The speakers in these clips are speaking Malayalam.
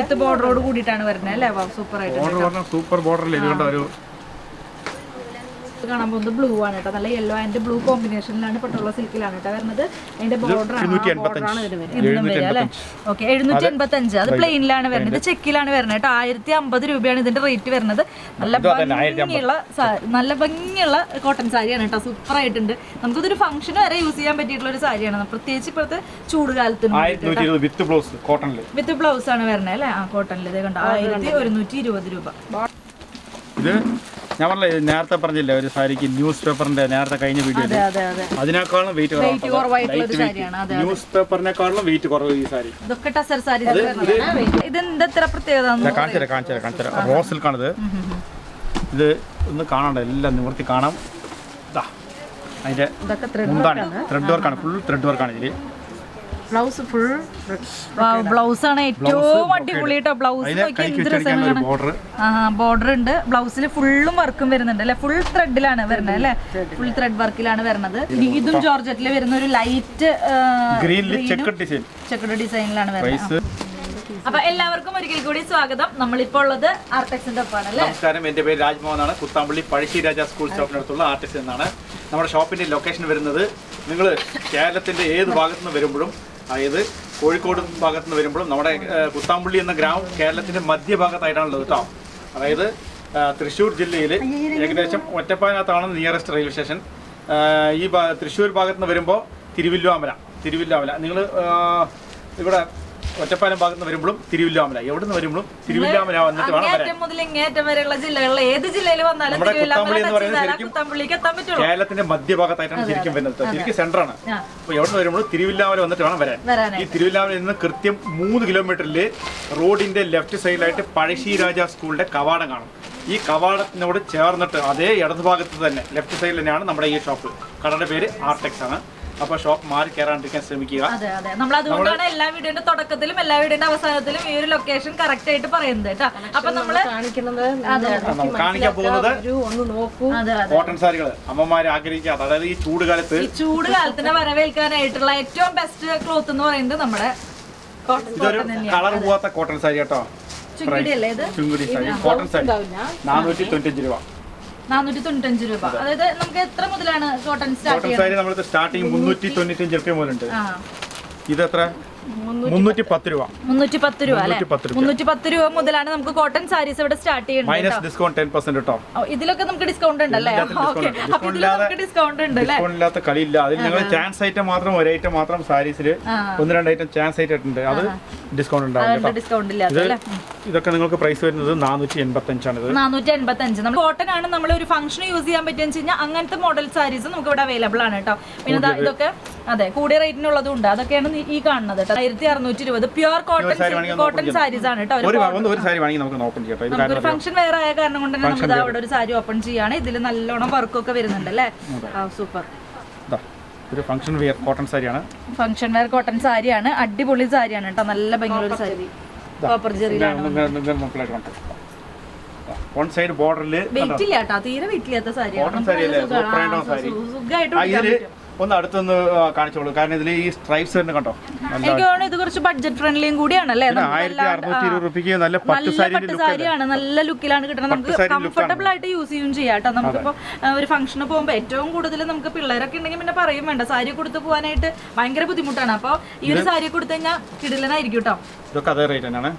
വിത്ത് ബോർഡറോട് കൂടിയിട്ടാണ് വരുന്നത് അല്ലേ? സൂപ്പർ ആയിട്ട് സൂപ്പർ ബോർഡറിൽ ഇതുകൊണ്ട് ഒരു കാണാൻ പോകുന്നത് ബ്ലൂ ആണ് കേട്ടോ. നല്ല യെല്ലോ ആൻഡ് ബ്ലൂ കോമ്പിനേഷനിലാണ് പട്ടുള്ള സിൽക്കിലാണ് കേട്ടോ വരുന്നത്. അതിന്റെ ബോർഡറാണ് അല്ലേ? ഓക്കെ 785. അത് പ്ലെയിനിലാണ് വരുന്നത്, ചെക്കിലാണ് വരുന്നത് കേട്ടോ. 1050 രൂപയാണ് ഇതിന്റെ റേറ്റ് വരുന്നത്. നല്ല ഭംഗിയുള്ള കോട്ടൺ സാരിയാണ് കേട്ടോ. സൂപ്പർ ആയിട്ടുണ്ട്. നമുക്കിതൊരു ഫംഗ്ഷന് വരെ യൂസ് ചെയ്യാൻ പറ്റിയിട്ടുള്ള ഒരു സാരിയാണ്, പ്രത്യേകിച്ച് ഇപ്പോഴത്തെ ചൂടുകാലത്തിന്. വിത്ത് ബ്ലൗസ് ആണ് വരുന്നത് അല്ലേ? ആ കോട്ടണിൽ ഇത് കണ്ടോ 1120 രൂപ. ഇത് ഞാൻ പറഞ്ഞ നേരത്തെ പറഞ്ഞില്ലേ ഒരു സാരിക്ക് ന്യൂസ് പേപ്പറിന്റെ നേരത്തെ കഴിഞ്ഞ വീഡിയോ അതിനേക്കാളും വെയിറ്റ് ന്യൂസ് പേപ്പറിനെക്കാളും വെയിറ്റ് കുറവ് ഈ സാരി. ഇതൊക്കെ ടസർ സാരി. ഇതെന്താ പ്രത്യേകത? കാണിച്ചുതരാം. റോസ് സിൽക്കാണിത്. ഇത് ഒന്ന് കാണണ്ട, എല്ലാം നിവർത്തി കാണാം. അതിന്റെ മുന്താണ് ത്രെഡ് വർക്കാണ്, ഫുൾ ത്രെഡ് വർക്കാണ് ഇതില്. ബ്ലൗസ് ആണ് ഏറ്റവും അടിപൊളി കേട്ടോ. ബ്ലൗസ് ബോർഡർ ഉണ്ട്. ബ്ലൗസിൽ ഫുള്ളും വർക്കും വരുന്നുണ്ട് അല്ലെ? ഫുൾ ത്രെഡിലാണ് വരുന്നത് അല്ലെ? ഫുൾ ത്രെഡ് വർക്കിലാണ് വരുന്നത്. ഇതും ജോർജറ്റിൽ വരുന്ന ഒരു ലൈറ്റ് ചെക്കഡ് ഡിസൈനിലാണ് വരുന്നത്. അപ്പൊ എല്ലാവർക്കും ഒരിക്കൽ കൂടി സ്വാഗതം. നമ്മളിപ്പോ ഉള്ളത് ആർടെക്സിന്റെ ഒപ്പാണ് അല്ലേ? നമസ്കാരം, എന്റെ പേര് രാജ്മോഹൻ ആണ്. കുത്താമ്പള്ളി പഴശ്ശി രാജ സ്കൂൾ ഷോപ്പിനടുത്തുള്ള ആർടെക്സ് എന്നാണ് നമ്മുടെ ഷോപ്പിന്റെ ലൊക്കേഷൻ വരുന്നത്. നിങ്ങൾ കേരളത്തിന്റെ ഏത് ഭാഗത്തു നിന്ന് വരുമ്പോഴും, അതായത് കോഴിക്കോട് ഭാഗത്ത് നിന്ന് വരുമ്പോഴും, നമ്മുടെ കുത്താമ്പള്ളി എന്ന ഗ്രാമം കേരളത്തിന്റെ മധ്യഭാഗത്തായിട്ടാണുള്ളത് കേട്ടോ. അതായത് തൃശ്ശൂർ ജില്ലയിൽ ഏകദേശം ഒറ്റപ്പാലത്താണ് നിയറസ്റ്റ് റെയിൽവേ സ്റ്റേഷൻ. ഈ തൃശ്ശൂർ ഭാഗത്ത് നിന്ന് വരുമ്പോൾ തിരുവില്ലാമല. നിങ്ങൾ ഇവിടെ ഒറ്റപ്പാലം ഭാഗത്ത് നിന്ന് വരുമ്പോഴും തിരുവില്ലാമല, എവിടെ നിന്ന് വരുമ്പോഴും തിരുവില്ലാമല വന്നിട്ട് വേണം വരാൻ. നമ്മുടെ കുത്താമ്പള്ളി എന്ന് പറയുന്നത് കേരളത്തിന്റെ മധ്യഭാഗത്തായിട്ടാണ് ശരിക്കും വരുന്നത്. ശരിക്കും സെന്ററാണ്. അപ്പൊ എവിടെ നിന്ന് വരുമ്പോഴും തിരുവില്ലാമല വന്നിട്ട് വേണം വരാൻ. ഈ തിരുവില്ലാമലയിൽ നിന്ന് കൃത്യം 3 കിലോമീറ്ററിൽ റോഡിന്റെ ലെഫ്റ്റ് സൈഡിലായിട്ട് പഴശ്ശി രാജ സ്കൂളിന്റെ കവാടം കാണും. ഈ കവാടത്തിനോട് ചേർന്നിട്ട് അതേ ഇടതുഭാഗത്ത് തന്നെ ലെഫ്റ്റ് സൈഡിൽ തന്നെയാണ് നമ്മുടെ ഈ ഷോപ്പ്. കടയുടെ പേര് ആർടെക്സ് ആണ്. അപ്പൊ ഷോപ്പ് മാറി കയറാണ്ടിരിക്കാൻ ശ്രമിക്കുക. അതെ അതെ, നമ്മൾ അതുകൊണ്ടാണ് എല്ലാ വീഡിയോന്റെ തുടക്കത്തിലും എല്ലാ വീഡിയോന്റെ അവസാനത്തിലും ഈ ഒരു ലൊക്കേഷൻ കറക്റ്റ് ആയിട്ട് പറയുന്നത് കേട്ടോ. അപ്പൊ നമ്മള് കാണിക്കാൻ പോകുന്നത് കോട്ടൺ സാരികള് അമ്മമാര് ആഗ്രഹിക്കാത്ത, അതായത് ഈ ചൂടുകാലത്തിനെ വരവേൽക്കാനായിട്ടുള്ള ഏറ്റവും ബെസ്റ്റ് ക്ലോത്ത് എന്ന് പറയുന്നത് നമ്മുടെ ഇതൊരു കളർ പോവാത്ത കോട്ടൺ സാരി കേട്ടോ. ചുങ്കുടി സാരി, കോട്ടൺ സാരി 495 രൂപ. 495 രൂപ. അതായത് നമുക്ക് എത്ര മുതലാണ് കോട്ടൺ സാരി? നമ്മുടെ സ്റ്റാർട്ടിങ് 395 രൂപ മുതലുണ്ട്. ഇത് എത്ര? 310 രൂപ. 310 രൂപ അല്ലേ? 310 രൂപ മുതലാണ് നമുക്ക് കോട്ടൺ സാരീസ് ഇവിടെ സ്റ്റാർട്ട് ചെയ്യുന്നത്. മൈനസ് ഡിസ്കൗണ്ട് 10% കേട്ടോ. ഇതിലൊക്കെ നമുക്ക് ഡിസ്കൗണ്ട് ഉണ്ടല്ലേ? ഡിസ്കൗണ്ട് ഉണ്ട് അല്ലേ? ഡിസ്കൗണ്ട് ഇല്ലാത്ത കളിയില്ല. അതിൽ നിങ്ങൾ ചാൻസ് ഐറ്റം മാത്രം, ഒരു ഐറ്റം മാത്രം സാരീസിൽ 1-2 ഐറ്റം ചാൻസ് ഐറ്റം ഉണ്ട്. അത് ഡിസ്കൗണ്ട് ഉണ്ടാവും. ഡിസ്കൗണ്ട് ഇല്ലാത്ത ഇതൊക്കെ നിങ്ങൾക്ക് പ്രൈസ് വരുന്നത് 485 ആണ്. 485. നമ്മൾ കോട്ടൺ ആണ് നമ്മൾ ഒരു ഫംഗ്ഷൻ യൂസ് ചെയ്യാൻ പറ്റുമെന്ന് വെച്ച് കഴിഞ്ഞാൽ അങ്ങനത്തെ മോഡൽ സാരീസ് നമുക്ക് ഇവിടെ അവൈലബിൾ ആണ് കേട്ടോ. പിന്നെ ഇതൊക്കെ അതെ കൂടിയ റേറ്റിനുള്ളതും ഉണ്ട്. അതൊക്കെയാണ് ഈ കാണുന്നത് കേട്ടോ. 1620 പ്യുവർ കോട്ടൺ സാരീസ് ആണ് കേട്ടോ. ഒരു ഫംഗ്ഷൻ വേറെ ആയ കാരണം കൊണ്ട് തന്നെ നമ്മൾ അവിടെ ഒരു സാരി ഓപ്പൺ ചെയ്യാണ്. ഇതിൽ നല്ലോണം വർക്കൊക്കെ വരുന്നുണ്ട് അല്ലേ? സൂപ്പർ. ഒരു ഫംഗ്ഷൻ വെയർ കോട്ടൺ സാരിയാണ്. ഫംഗ്ഷൻ വെയർ കോട്ടൺ സാരിയാണ്. അടിപൊളി സാരിയാണ് കേട്ടോ. നല്ല ഭംഗിയുള്ള ഒരു സാരി. കോപ്പർ ജെറിയിലാണ്. വൺ സൈഡ് ബോർഡറിൽ വെയിറ്റ് ഇല്ല കേട്ടോ. തീരെ വെയിറ്റ് ഇല്ലാത്ത സാരിയാണ്. സുഖമായിട്ട് ഒന്ന് അടുത്തൊന്ന് കാണിച്ചോളൂ. കാരണം ഇതിൽ ഈ സ്ട്രൈപ്സ് തന്നെ കണ്ടോ. എനിക്ക് തോന്നുന്നു ഇത് കുറച്ച് ബഡ്ജറ്റ് ഫ്രണ്ട്ലിയും കൂടിയാണല്ലേ. 1620 രൂപയ്ക്ക് നല്ല പട്ട് സാരിയാണ്. നല്ല ലുക്കിലാണ് കിട്ടുന്നത്. നമുക്ക് കംഫർട്ടബിൾ ആയിട്ട് യൂസ് ചെയ്യും ചെയ്യാം കേട്ടോ. നമുക്കിപ്പോ ഒരു ഫംഗ്ഷന് പോകുമ്പോൾ ഏറ്റവും കൂടുതൽ നമുക്ക് പിള്ളേരൊക്കെ ഉണ്ടെങ്കിൽ പിന്നെ പറയും വേണ്ട, സാരി കൊടുത്ത് പോകാനായിട്ട് ഭയങ്കര ബുദ്ധിമുട്ടാണ്. അപ്പൊ ഈ ഒരു സാരി കൊടുത്തു കഴിഞ്ഞാൽ കിടിലനായിരിക്കും കേട്ടോ. ഇതൊക്കെ അതേ റേറ്റ് തന്നെയാണ്.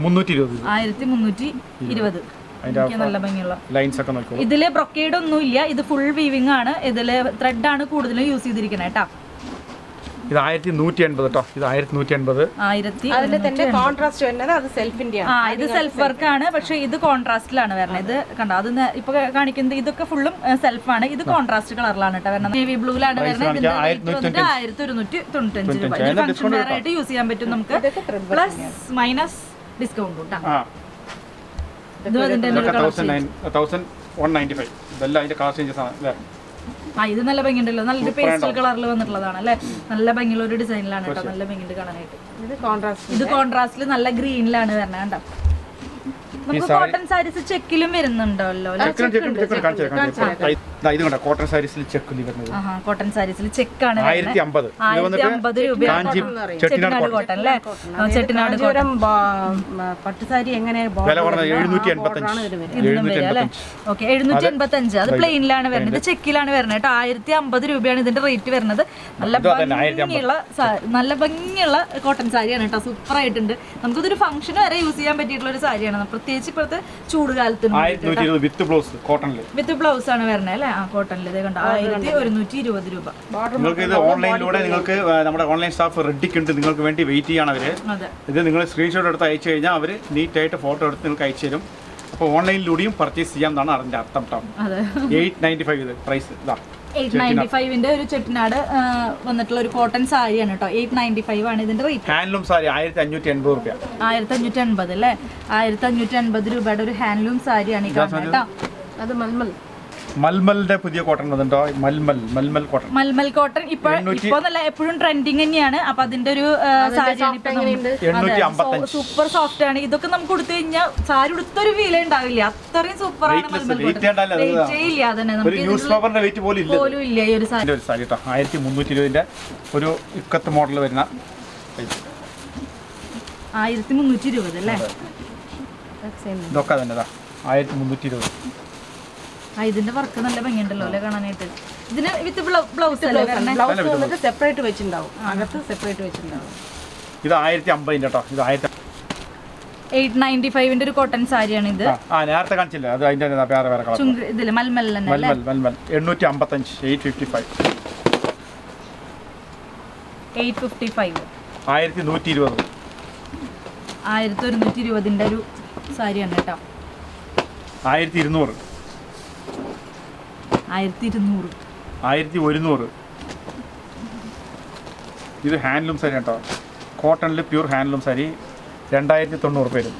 1320. നല്ല ഭംഗിയുള്ള ലൈൻസ് ഒക്കെ നോക്കൂ. ഇതില് ബ്രൊക്കേഡ് ഒന്നും ഇല്ല. ഇത് ഫുൾ വീവിംഗ് ആണ്. ഇതില് ത്രെഡ് ആണ് കൂടുതലും യൂസ് ചെയ്തിരിക്കുന്നത് കേട്ടോ. ഇത് 1180 കേട്ടോ. ഇത് 1180. ഇത് സെൽഫ് വർക്ക് ആണ്. പക്ഷെ ഇത് കോൺട്രാസ്റ്റിലാണ് വരുന്നത്. ഇത് കണ്ടോ, അത് ഇപ്പൊ കാണിക്കുന്നത് ഇതൊക്കെ ഫുള്ളും സെൽഫ് ആണ്. ഇത് കോൺട്രാസ്റ്റ് കളറിലാണ് കേട്ടോ വരുന്നത്. നേവി ബ്ലൂയിലാണ് വരുന്നത്. 1195 രൂപ. ഫംഗ്ഷൻ വെയർ ആയിട്ട് യൂസ് ചെയ്യാൻ പറ്റും നമുക്ക്. പ്ലസ് മൈനസ് ഡിസ്കൗണ്ട് കേട്ടോ. ഇത് നല്ല ഭംഗിയുണ്ടല്ലോ. നല്ലൊരു പേസ്റ്റൽ കളറിൽ വന്നിട്ടുള്ളതാണ് അല്ലെ? നല്ല ഭംഗിയുള്ള ഒരു ഡിസൈനിലാണ് കേട്ടോ. നല്ല ഭംഗിയുണ്ട് കാണാനായിട്ട്. ഇത് കോൺട്രാസ്റ്റില് നല്ല ഗ്രീനിലാണ് വരുന്നത് കേട്ടോ. നമുക്ക് കോട്ടൺ സാരീസ് ചെക്കിലും വരുന്നുണ്ടല്ലോ. ഇത് കണ്ടോ കോട്ടൺ സാരീസിൽ ചെക്ക് വരുന്നത് കോട്ടൺ സാരീസിൽ ചെക്കാണ് 1050 രൂപ ചെട്ടിനാട് കോട്ടൺ അല്ലേ ചെട്ടിനാട് കോട്ടൺ പട്ടുസാരി എങ്ങനെ വില കുറഞ്ഞത് 785 ഓക്കെ 785 അത് പ്ലെയിനിലാണ് വരുന്നത് ഇത് ചെക്കിലാണ് വരുന്നത് കേട്ടോ 1050 രൂപയാണ് ഇതിന്റെ റേറ്റ് വരുന്നത് നല്ല ഭംഗിയുള്ള കോട്ടൺ സാരിയാണ് കേട്ടോ സൂപ്പർ ആയിട്ടുണ്ട് നമുക്കിതൊരു ഫംഗ്ഷൻ വരെ യൂസ് ചെയ്യാൻ പറ്റിയിട്ടുള്ള ഒരു സാരിയാണ് പ്രത്യേകിച്ച് ഇപ്പോഴത്തെ ചൂട് കാലത്ത് വിത്ത് ബ്ലൗസ് ആണ് വരുന്നത് അല്ലേ കോട്ടണിൽ ഇത് കണ്ടോ 1120 രൂപ നിങ്ങൾക്ക് ഇത് ഓൺലൈനിലൂടെ നിങ്ങൾക്ക് നമ്മുടെ ഓൺലൈൻ സ്റ്റാഫ് റെഡിക്കുണ്ട് നിങ്ങൾക്ക് വേണ്ടി വെയിറ്റ് ചെയ്യാണ് അവര് ഇത് നിങ്ങൾ സ്ക്രീൻഷോട്ട് എടുത്ത് അയച്ചു കഴിഞ്ഞാൽ അവർ നീറ്റ് ആയിട്ട് ഫോട്ടോ എടുത്ത് നിങ്ങൾക്ക് അയച്ചു തരും അപ്പോൾ ഓൺലൈനിലൂടെയും പർച്ചേസ് ചെയ്യാമെന്നാണ് അതിന്റെ അർത്ഥം കേട്ടോ 895 ഇത് പ്രൈസ് ഇതാ 895ന്റെ ഒരു ചെട്ടിനാട് വന്നിട്ടുള്ള ഒരു കോട്ടൺ സാരിയാണ് കേട്ടോ 895 ആണ് ഇതിന്റെ റേറ്റ് ഹാൻഡ്ലൂം സാരി 1580 രൂപ 1550 അല്ലേ 1550 രൂപയുടെ ഒരു ഹാൻഡ്ലൂം സാരിയാണ് ഈ കാണുന്നത് കേട്ടോ അത് മൽമൽ മൽമലിന്റെ പുതിയ കോട്ടൺ വന്നിട്ടുണ്ടോ മൽമൽ കോട്ടൺ മൽമൽ കോട്ടൺ ഇപ്പൊ നല്ല എപ്പോഴും ട്രെൻഡിങ് തന്നെയാണ് അപ്പൊ അതിന്റെ ഒരു സൂപ്പർ സോഫ്റ്റ് ആണ് ഇതൊക്കെ നമുക്ക് കൊടുത്തു കഴിഞ്ഞാൽ സാരി ഉടുത്തൊരു ഫീൽ ഉണ്ടാവില്ല അത്രയും സൂപ്പർ ആണ് മൽമൽ കോട്ടൺ പോലും ഇല്ല ഈ ഒരു സാരി 1320ന്റെ ഒരു ഇക്കത്ത് മോഡൽ വരുന്ന 1320 അല്ലേ ഇതൊക്കെ തന്നെ 1320 ഇതിന്റെ വർക്ക് നല്ല ഭംഗിയുണ്ടല്ലോ അല്ലെ കാണാനായിട്ട് ഇതിന് വിത്ത് ബ്ലൗസ് അല്ലേ ബ്ലൗസ് സെപ്പറേറ്റ് വെച്ചിട്ടുണ്ടാവും അകത്ത് സെപ്പറേറ്റ് വെച്ചിട്ടുണ്ടാവും ഇത് 1050 കേട്ടോ ഇത് 895ന്റെ ഒരു കോട്ടൺ സാരിയാണ് ഇത് നേരത്തെ കാണിച്ചില്ല അത് അതിന്റെ വേറെ കളർ ഇതില് മൽമൽ 855 1120ന്റെ ഒരു സാരിയാണ് കേട്ടോ 1200 1100 ഇത് ഹാൻഡ്ലൂം സാരി കേട്ടോ കോട്ടണിൽ പ്യൂർ ഹാൻഡ്ലൂം സാരി 2090 വരും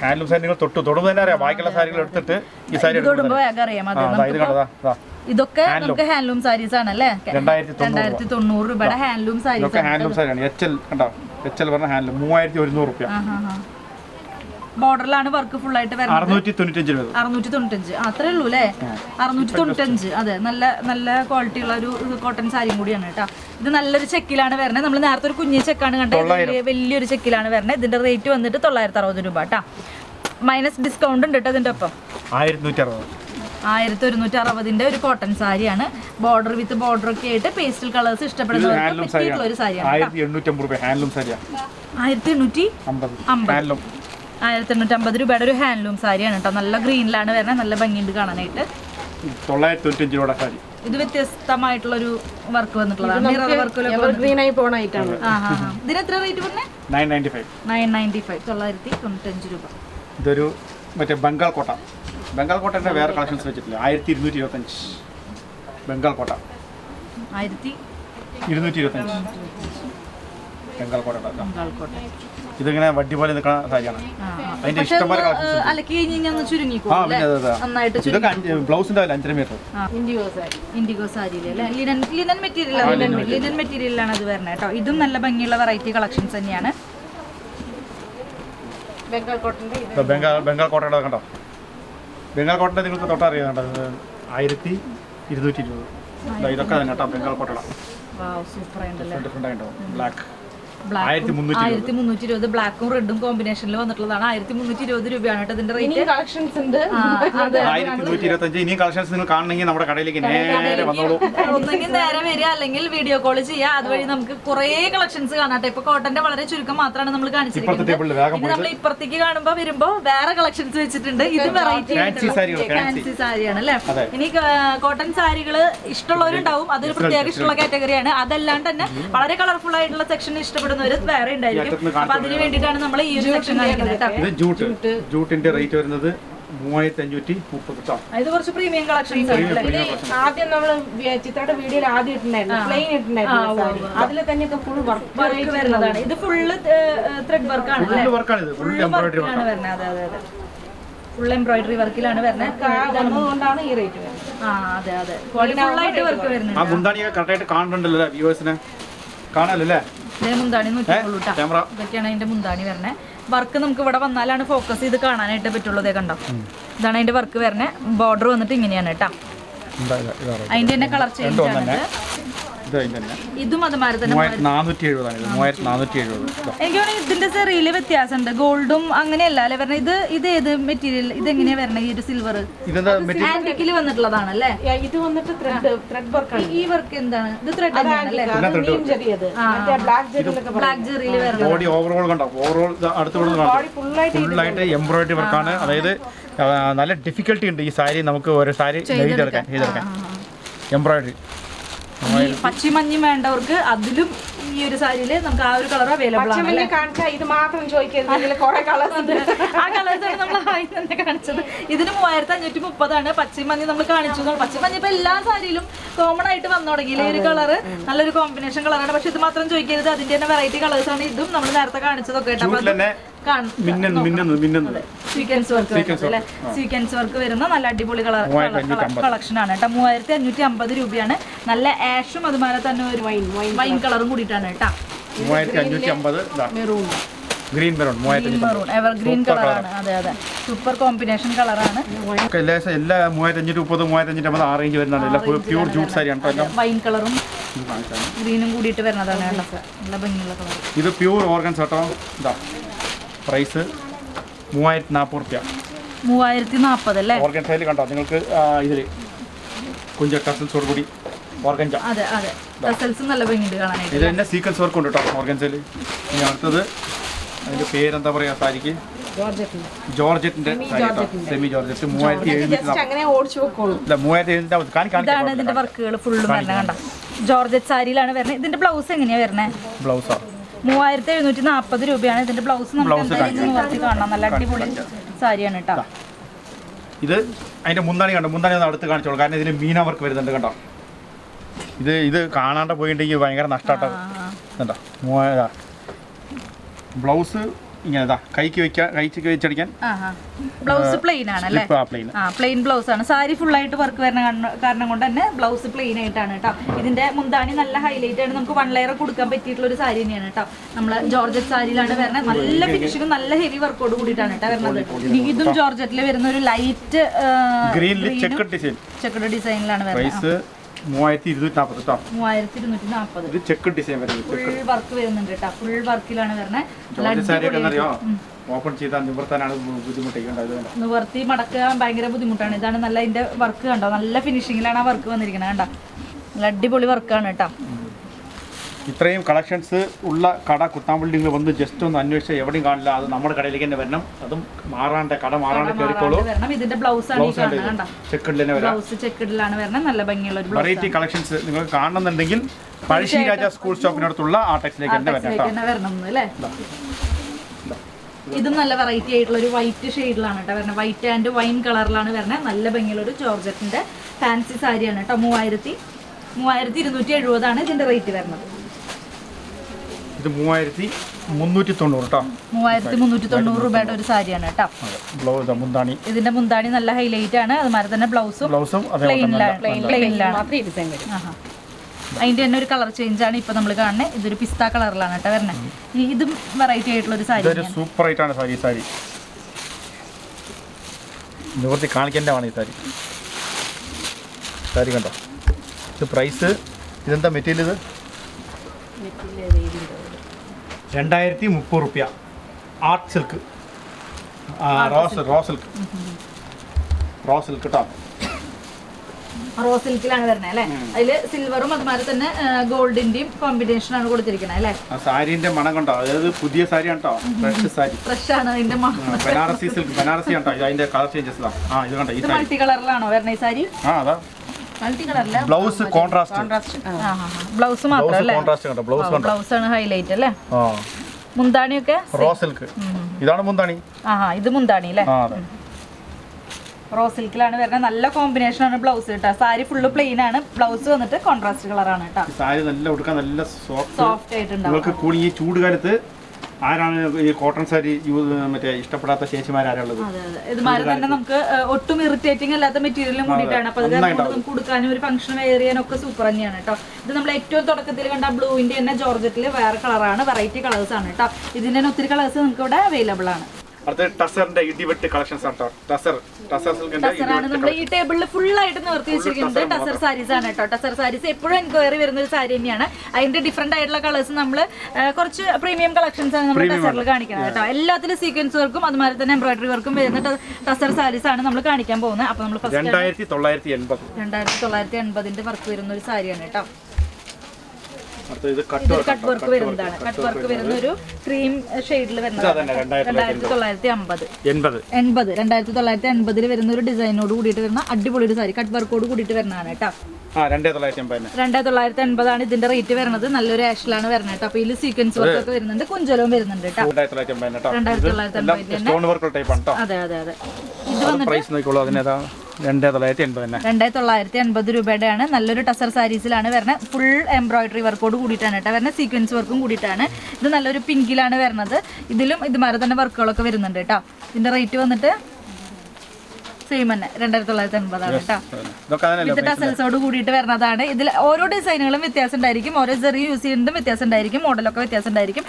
ഹാൻഡ്ലൂം സാരി നിങ്ങൾ തൊടുമ്പോൾ തന്നെ അറിയാം ബാക്കിയുള്ള സാരികൾ എടുത്തിട്ട് ഈ സാരി ഇതൊക്കെ നമുക്ക് ഹാൻഡ്ലൂം സാരീസ് ആണ് അല്ലേ 2090 രൂപയുടെ ഹാൻഡ്ലൂം സാരീസ് ഹാൻഡ്ലൂം സാരിയാണ് കണ്ടോ HL പറഞ്ഞ ഹാൻഡ്ലൂം 3100 രൂപ ബോർഡറിലാണ് വർക്ക് ഫുൾ ആയിട്ട് വരുന്നത് 695 അത്രേ ഉള്ളൂ അല്ലേ 695 അതെ നല്ല നല്ല ക്വാളിറ്റി ഉള്ള ഒരു കോട്ടൺ സാരിയും കൂടിയാണ് കേട്ടോ ഇത് നല്ലൊരു ചെക്കിലാണ് വരുന്നത് നമ്മൾ നേരത്തെ ഒരു കുഞ്ഞി ചെക്കാണ് കണ്ടത് വലിയൊരു ചെക്കിലാണ് വരുന്നത് ഇതിന്റെ റേറ്റ് വന്നിട്ട് 960 രൂപ കേട്ടോ മൈനസ് ഡിസ്കൗണ്ട് ഉണ്ട് കേട്ടോ ഇതിന്റെ ഒപ്പം 1160ന്റെ ഒരു കോട്ടൺ സാരിയാണ് ബോർഡർ വിത്ത് ബോർഡർ ഒക്കെ ആയിട്ട് പേസ്റ്റൽ കളേഴ്സ് ഇഷ്ടപ്പെടുന്നവർക്ക് പറ്റിയിട്ടുള്ള ഒരു സാരിയാണ് 1850 രൂപയുടെ ഒരു ഹാൻഡ്ലൂം സാരിയാണ് കേട്ടോ നല്ല ഗ്രീനിലാണ് വരുന്നത് നല്ല ഭംഗിയുണ്ട് കാണാനായിട്ട് 995 രൂപയുടെ സാരി ഇത് വ്യത്യസ്തമായിട്ടുള്ള ഒരു വർക്ക് വന്നിട്ടുള്ളതാണ് ഇതിന് എത്ര റേറ്റ് പറഞ്ഞേ 995 രൂപ ഇതൊരു മറ്റേ ബംഗാൾ കോട്ടന്റെ വേറെ കളക്ഷൻസ് വെച്ചിട്ടില്ല 1225 ബംഗാൾ കോട്ട 1225 ബംഗാൾ കോട്ട ഇതിങ്ങനെ വട്ടി പോലെ നിൽക്കുന്ന സാരിയാണ് അതിന്റെ ഇഷ്ടംപോലെ ബ്ലൗസിന്റെ 5 മീറ്റർ ഇൻഡിഗോ സാരിയിലെ ലിനൻ മെറ്റീരിയലാണ് അത് വരുന്നത് കേട്ടോ ഇതും നല്ല ഭംഗിയുള്ള വെറൈറ്റി കളക്ഷൻസ് തന്നെയാണ് ബംഗാൾ കോട്ടയുടെ കണ്ടോ ബംഗാൾ കോട്ടയുടെ നിങ്ങൾക്ക് തൊട്ടറിയാം കേട്ടോ 1220 ഇതൊക്കെ തന്നെ കേട്ടോ ബംഗാൾ കോട്ടയുടെ ഡിഫറെന്റ് ആയിട്ടോ ബ്ലാക്ക് 1320 ബ്ലാക്കും റെഡും കോമ്പിനേഷനിൽ വന്നിട്ടുള്ളതാണ് 1320 രൂപയാണ് കേട്ടോ ഇതിന്റെ റേറ്റ് കളക്ഷൻസ് ഉണ്ട് 1125 ഇനി കളക്ഷൻസ് നിങ്ങൾ കാണണമെങ്കിൽ നമ്മുടെ കടയിലേക്ക് നേരെ വന്നോളൂ ഒന്നെങ്കിൽ നേരെ വരിക അല്ലെങ്കിൽ വീഡിയോ കോൾ ചെയ്യുക അതുവഴി നമുക്ക് കുറെ കളക്ഷൻസ് കാണാട്ടെ ഇപ്പൊ കോട്ടന്റെ വളരെ ചുരുക്കം മാത്രമാണ് നമ്മൾ കാണിച്ചിരിക്കുന്നത് നമ്മൾ ഇപ്പുറത്തേക്ക് കാണുമ്പോ വരുമ്പോ വേറെ കളക്ഷൻസ് വെച്ചിട്ടുണ്ട് ഇത് വെറൈറ്റി ഫാൻസി സാരിയാണ് അല്ലെ ഇനി കോട്ടൺ സാരികള് ഇഷ്ടമുള്ളവരുണ്ടാവും അതൊരു പ്രത്യേക ഇഷ്ടമുള്ള കാറ്റഗറിയാണ് അതല്ലാണ്ട് തന്നെ വളരെ കളർഫുൾ ആയിട്ടുള്ള സെക്ഷൻ ഇഷ്ടപ്പെടുന്നവർ വേറെ ഉണ്ടായിരിക്കും അപ്പൊ അതിന് വേണ്ടിയിട്ടാണ് നമ്മൾ ഈ ഒരു സെക്ഷൻ കാണിക്കുന്നത് ജൂട്ടിന്റെ റേറ്റ് വരുന്നത് 3530 ഇത് കുറച്ച് പ്രീമിയം കളക്ഷൻസ് ആദ്യം നമ്മള് ചിത്രയുടെ വീഡിയോയിൽ ആദ്യം ഇട്ടുണ്ടായിരുന്നു പ്ലെയിൻ ഇട്ടുണ്ടായിരുന്നു അതിൽ തന്നെ ഫുൾ വർക്ക് വരുന്നതാണ് ഇത് ഫുള്ള് ത്രെഡ് വർക്കാണ് വരുന്നത് അതെ അതെ അതെ ഫുൾ എംബ്രോയിഡറി വർക്കിലാണ് വരുന്നത് അതുകൊണ്ടാണ് ഈ റേറ്റ് വരുന്നത് അതെ അതെ ഫുൾ ആയിട്ട് വർക്ക് വരുന്നത് കാണുന്നുണ്ടല്ലോ വ്യൂവേഴ്സിനെ കാണാനല്ലേ മുന്താണി ഇതൊക്കെയാണ് അതിന്റെ മുന്താണി വരണേ വർക്ക് നമുക്ക് ഇവിടെ വന്നാലാണ് ഫോക്കസ് ചെയ്ത് കാണാനായിട്ട് പറ്റുള്ളൂ കണ്ടോ ഇതാണ് അതിന്റെ വർക്ക് വരണേ ബോർഡർ വന്നിട്ട് ഇങ്ങനെയാണ് കേട്ടോ അതിന്റെ തന്നെ കളർ ചേഞ്ച് ആണ് ഇതും അതുമാതിരി തന്നെ 3470 ആണ്. 3470. എനിക്ക് തോന്നുന്നു ഇതിന്റെ ചെറിയ വ്യത്യാസമുണ്ട്. ഗോൾഡും അങ്ങനെയല്ല അല്ലെ വരണത്. ഇത് ഏത് മെറ്റീരിയൽ, ഇതെങ്ങനെയാ വരണത്? ഈ ഒരു സിൽവർ ആന്റിക്കിൽ വന്നിട്ടുള്ളതാണല്ലേ? ഇത് വന്നിട്ട് ത്രെഡ് വർക്കാണ്. ഈ വർക്ക് എന്താണ്? ഇത് ത്രെഡ് തന്നെയാണല്ലേ? ബ്ലാക്ക് ജെറിയിൽ വരണം. ബോഡി ഓവറോൾ കണ്ടോ? ഓവറോൾ ഫുള്ളായിട്ട് എംബ്രോയിഡറി വർക്കാണ്. അതായത് നല്ല ഡിഫിക്കൽട്ടി ഉണ്ട് ഈ സാരി നമുക്ക് ഒരു സാരി ചെയ്തെടുക്കാൻ എംബ്രോയിഡറി. പച്ചമഞ്ഞും വേണ്ടവർക്ക് അതിലും ഈ ഒരു സാരിയില് നമുക്ക് ആ ഒരു കളർ അവൈലബിൾ ആണ്. കാണിച്ചാൽ ഇത് മാത്രം ചോദിക്കുന്നത് കുറെ കളേഴ്സ് ഉണ്ട്. ആ കളേഴ്സാണ് നമ്മൾ ആദ്യം തന്നെ കാണിച്ചത്. ഇതിന് 3530 പച്ചമഞ്ഞ് നമ്മൾ കാണിച്ചു. പച്ചമഞ്ഞ് ഇപ്പൊ എല്ലാ സാരിയിലും കോമൺ ആയിട്ട് വന്നു തുടങ്ങിയില്ലേ ഒരു കളറ്. നല്ലൊരു കോമ്പിനേഷൻ കളറാണ്. പക്ഷെ ഇത് മാത്രം ചോദിക്കരുത്, അതിന്റെ തന്നെ വെറൈറ്റി കളേഴ്സ് ആണ് ഇതും നമ്മൾ നേരത്തെ കാണിച്ചതൊക്കെ. സ്വീക്വൻസ് വർക്ക് അല്ലെ? സ്വീക്വൻസ് വർക്ക് വരുന്ന നല്ല അടിപൊളി കളക്ഷൻ ആണ് കേട്ടോ. 3550 രൂപയാണ്. നല്ല ആഷും അതുപോലെ തന്നെ ഒരു വൈൻ കളറും കൂടിയിട്ടാണ് കേട്ടോ. 3550 ഗ്രീൻ മെറൂൺ എവർഗ്രീൻ കളറാണ്. അതെ അതെ, സൂപ്പർ കോമ്പിനേഷൻ കളറാണ്. എല്ലാ 3530 3550 ആ റേഞ്ച് വരുന്നതാണ്. പ്യൂർ ജൂട്ട് സാരിയാണ്. വൈൻ കളറും ഗ്രീനും കൂടിയിട്ട് വരുന്നതാണ് കേട്ടോ. നല്ല ഭംഗിയുള്ള കളർ. ഇത് പ്യൂർ ഓർഗൻസ് കേട്ടോ. ഇതാ പ്രൈസ് 3040 രൂപ. 3040 അല്ലേ? ഓർഗൻസയിൽ കണ്ടോ നിങ്ങൾക്ക്? ഇതില് കുഞ്ച ടസൽസോട് കൂടി ഓർഗൻജ. അതെ അതെ, ടസൽസ് നല്ല ഭംഗിയുണ്ട് കാണാനായിട്ട്. ഇത് തന്നെ സീക്വൻസ് വർക്ക് ഉണ്ട് കേട്ടോ ഓർഗൻസയിൽ. ഇനി അടുത്തത് അതിന്റെ പേരെന്താ പറയാ സാരിക്ക്? ജോർജറ്റിന്റെ സെമി ജോർജറ്റ്. 3750. ഇതാണ് ഇതിന്റെ വർക്കുകൾ ഫുള്ളും വരുന്നത് കണ്ടോ. ജോർജറ്റ് സാരിയിലാണ് വരുന്നത്. ഇതിന്റെ ബ്ലൗസ് എങ്ങനെയാ വരുന്നത്? ബ്ലൗസാ 3740 രൂപയാണ് ഇതിന്റെ ബ്ലൗസ്. നമുക്ക് കാണാം. നല്ല അടിപൊളി സാരിയാണ് കേട്ടോ. ഇത് അതിന്റെ മുന്താണി കണ്ടോ? മുന്താണി ഒന്ന് അടുത്ത് കാണിച്ചോളൂ. കാരണം ഇതിന് മീന വർക്ക് വരുന്നുണ്ട് കണ്ടോ. ഇത് കാണാണ്ട് പോയിട്ടുണ്ടെങ്കിൽ ഭയങ്കര നഷ്ടാട്ടോ. കണ്ടോ ബ്ലൗസ് ഇങ്ങനെ കൈക്ക് വെച്ചടിക്കാൻ. ബ്ലൗസ് പ്ലെയിൻ ആണല്ലേ? പ്ലെയിൻ ബ്ലൗസ് ആണ്. സാരി ഫുൾ ആയിട്ട് വർക്ക് വരുന്ന കാരണം കൊണ്ട് തന്നെ ബ്ലൗസ് പ്ലെയിൻ ആയിട്ടാണ് കേട്ടോ. ഇതിന്റെ മുന്താണി നല്ല ഹൈലൈറ്റ് ആണ്. നമുക്ക് 1 ലെയർ കൊടുക്കാൻ പറ്റിയിട്ടുള്ള ഒരു സാരി തന്നെയാണ് കേട്ടോ. നമ്മള് ജോർജറ്റ് സാരിയിലാണ് വരുന്നത്. നല്ല ഫിനിഷിംഗും നല്ല ഹെവി വർക്കോട് കൂടിയിട്ടാണ് കേട്ടോ വരുന്നത്. ഇതും ജോർജറ്റിൽ വരുന്ന ഒരു ലൈറ്റ് ചെക്കഡ് ഡിസൈനിലാണ് വരുന്നത്. 3240 ഇത് ചെക്ക് ഡിസൈൻ വരുന്നത്. ഫുൾ വർക്ക് വരുന്നുണ്ട് കേട്ടോ. ഫുൾ വർക്കിലാണ് വരുന്നത്. ഓപ്പൺ ചെയ്താൽ നിവർത്താനാണ് ബുദ്ധിമുട്ടിക്കേണ്ടത്. നിവർത്തി മടക്കാൻ ഭയങ്കര ബുദ്ധിമുട്ടാണ്. ഇതാണ് നല്ല ഇതിന്റെ വർക്ക് കണ്ടോ. നല്ല ഫിനിഷിങ്ങിലാണ് ആ വർക്ക് വന്നിരിക്കുന്നത് കണ്ടോ. നല്ല അടിപൊളി വർക്കാണ് കേട്ടോ. ഇത്രയും കളക്ഷൻസ് ഉള്ള കട കുത്താമ്പള്ളിയിൽ വന്ന് ജസ്റ്റ് ഒന്ന് അന്വേഷിച്ചാൽ എവിടെയും കാണില്ല. അത് നമ്മുടെ കടയിലേക്ക് തന്നെ വരണം. അതും കട മാറാണ്ട് കയറിക്കോളൂ. ഇതിന്റെ ബ്ലൗസ് ചെക്കിഡിലാണ് വരുന്നത്. നല്ല ഭംഗിയുള്ള ഒരു വെറൈറ്റി കളക്ഷൻസ് നിങ്ങൾക്ക് കാണണമെന്നുണ്ടെങ്കിൽ പഴശ്ശി രാജ സ്കൂൾ സ്റ്റോപ്പിനടുത്തുള്ള ആ ടെക്സിലേക്ക് തന്നെ വരണം അല്ലേ? ഇതും നല്ല വെറൈറ്റി ആയിട്ടുള്ള ഒരു വൈറ്റ് ഷെയ്ഡിലാണ് കേട്ടോ വരുന്നത്. വൈറ്റ് ആൻഡ് വൈൻ കളറിലാണ് വരുന്നത്. നല്ല ഭംഗിയുള്ള ഒരു ജോർജറ്റിന്റെ ഫാൻസി സാരിയാണ് കേട്ടോ. 3270 ഇതിന്റെ റേറ്റ് വരുന്നത്. ഇത് 3390 കേട്ടോ. 3390 രൂപയുടെ ഒരു സാരിയാണ് കേട്ടോ. മുന്താണി ഇതിന്റെ മുന്താണി നല്ല ഹൈലൈറ്റ് ആണ്. അതുമാതിരി തന്നെ ബ്ലൗസും പ്ലെയിനിലാണ്. അതിന്റെ തന്നെ ഒരു കളർ ചേഞ്ച് ആണ് ഇപ്പൊ നമ്മൾ കാണുന്നത്. ഇതൊരു പിസ്ത കളറിലാണ് കേട്ടോ വരുന്നത്. ഇതും വെറൈറ്റി ആയിട്ടുള്ള ഒരു സാരി. സൂപ്പർ ആയിട്ടാണ് സാരി നിവർത്തി കാണിക്കേണ്ടതാണ് ഈ സാരി കണ്ടോ. ഇത് പ്രൈസ് ഇതെന്താ മെറ്റീരിയൽ? ഇത് 2030 രൂപ. ആർട്ട് സിൽക്ക് റോ സിൽക്ക് കേട്ടോ. റോ സിൽക്കിലാണ് വരുന്നത് അല്ലേ? അതില് സിൽവറും അതുമാതിരി തന്നെ ഗോൾഡിന്റെയും കോമ്പിനേഷൻ ആണ് കൊടുത്തിരിക്കുന്നത് അല്ലേ? സാരിന്റെ മണം കണ്ടോ. അതായത് പുതിയ സാരി കേട്ടോ. ഫ്രഷ് ആണ് അതിന്റെ മണം. ബനാറസി സിൽക്ക് ബനാറസി കേട്ടോ. അതിന്റെ കളർ ചേഞ്ചസ് ഇത് കണ്ടോ. ഈ മൾട്ടി കളറിലാണോ വരുന്നത് ഈ സാരി? അതാ മൾട്ടി കളറില്ല. Blouse contrast. ബ്ലൗസ് മാത്രമല്ലേ? ബ്ലൗസ് ആണ് ഹൈലൈറ്റ് അല്ലേ? മുന്താണിയൊക്കെ റോ സിൽക്ക്. ഇതാണ് മുന്താണി. ഇത് മുന്താണി അല്ലേ? റോ സിൽക്കിലാണ് വരുന്നത്. നല്ല കോമ്പിനേഷൻ ആണ് ബ്ലൗസ് കേട്ടോ. സാരി ഫുള്ള് പ്ലെയിൻ ആണ്. ബ്ലൗസ് വന്നിട്ട് കോൺട്രാസ്റ്റ് കളറാണ് കേട്ടോ. സാരി നല്ല ഉടുക്കാൻ നല്ല സോഫ്റ്റ് ആയിട്ടുണ്ടാവും. നിങ്ങൾക്ക് കൂടി ഈ ചൂടുകാലത്ത് ആരാണ് ഈ കോട്ടൺ സാരി മറ്റേ ഇഷ്ടപ്പെടാത്ത ചേച്ചിമാരാളുള്ളത്? ഇതുമാതിരി തന്നെ നമുക്ക് ഒട്ടും ഇറിറ്റേറ്റിംഗ് അല്ലാത്ത മെറ്റീരിയലും കൂടിയിട്ടാണ്. അപ്പൊ അത് നമുക്ക് കൊടുക്കാനും ഒരു ഫംഗ്ഷൻ വെയർ ചെയ്യാനൊക്കെ സൂപ്പർ തന്നെയാണ് കേട്ടോ. ഇത് നമ്മൾ ഏറ്റവും തുടക്കത്തിൽ കണ്ട ബ്ലൂവിന്റെ തന്നെ ജോർജറ്റിൽ വേറെ കളറാണ്. വെറൈറ്റി കളേഴ്സ് ആണ് കേട്ടോ. ഇതിന്റെ തന്നെ ഒത്തിരി കളേഴ്സ് നമുക്ക് ഇവിടെ അവൈലബിൾ ആണ്. അടുത്ത ടസറിന്റെ ഇടിവെട്ട് കളക്ഷൻസ് ആണ് ടസർ സിൽക്കിന്റെ ടസറാണ് നമ്മൾ ഈ ടേബിളിൽ ഫുൾ ആയിട്ട് നിർത്തി വെച്ചിരിക്കുന്നത് ടസർ സാരീസ് ആണ് കേട്ടോ. ടസർ സാരീസ് എപ്പോഴും എൻക്വയറി വരുന്ന ഒരു സാരി തന്നെയാണ്. അതിന്റെ ഡിഫറെന്റ് ആയിട്ടുള്ള കളേഴ്സ് നമ്മൾ കുറച്ച് പ്രീമിയം കളക്ഷൻസ് ആണ് നമ്മൾ ടസറിൽ കാണിക്കുന്നത് കേട്ടോ. എല്ലാത്തിലും സീക്വൻസ് വർക്കും അതുമാതിരി തന്നെ എംബ്രോയിഡറി വർക്കും വരുന്ന ടസർ സാരീസ് ആണ് നമ്മൾ കാണിക്കാൻ പോകുന്നത്. അപ്പൊ നമ്മൾ 2980 വർക്ക് വരുന്ന ഒരു സാരിയാണ് കേട്ടോ. കട്ട് വർക്ക് വരുന്നതാണ്. കട്ട് വർക്ക് വരുന്ന ഒരു ക്രീം ഷെയ്ഡിൽ വരുന്നത് 2980 വരുന്ന ഒരു ഡിസൈനോട് കൂടിയിട്ട് വരുന്ന അടിപൊളി ഒരു സാരി കട്ട് വർക്കോട് കൂടിയിട്ട് വരുന്നതാണ് കേട്ടോ. 2980 ആണ് ഇതിന്റെ റേറ്റ് വരുന്നത്. നല്ലൊരു ആഷിലാണ് വരുന്നത് കേട്ടോ. അപ്പൊ ഇതിൽ സീക്വൻസ് വർക്ക് ഒക്കെ വരുന്നുണ്ട്, കുഞ്ചലവും വരുന്നുണ്ട് കേട്ടോ. 2980. അതെ അതെ അതെ. ഇത് വന്നിട്ട് 2980 രൂപയുടെയാണ്. നല്ലൊരു ടസർ സാരീസിലാണ് വരുന്നത്. ഫുൾ എംബ്രോയിഡറി വർക്കോട് കൂടിയിട്ടാണ് കേട്ടോ വരുന്നത്. സീക്വൻസ് വർക്കും കൂടിയിട്ടാണ്. ഇത് നല്ലൊരു പിങ്കിലാണ് വരുന്നത്. ഇതിലും ഇതുമാതിരി തന്നെ വർക്കുകളൊക്കെ വരുന്നുണ്ട് കേട്ടോ. ഇതിന്റെ റേറ്റ് വന്നിട്ട് സെയിം തന്നെ 2980 ആണ് കേട്ടോ. ഇത് ടസൽസോട് കൂടിയിട്ട് വരുന്നതാണ്. ഇതിൽ ഓരോ ഡിസൈനുകളും വ്യത്യാസം ഉണ്ടായിരിക്കും. ഓരോ ചെറിയ യൂസ് ചെയ്യുന്നതും വ്യത്യാസം ഉണ്ടായിരിക്കും. മോഡലൊക്കെ വ്യത്യാസം ഉണ്ടായിരിക്കും.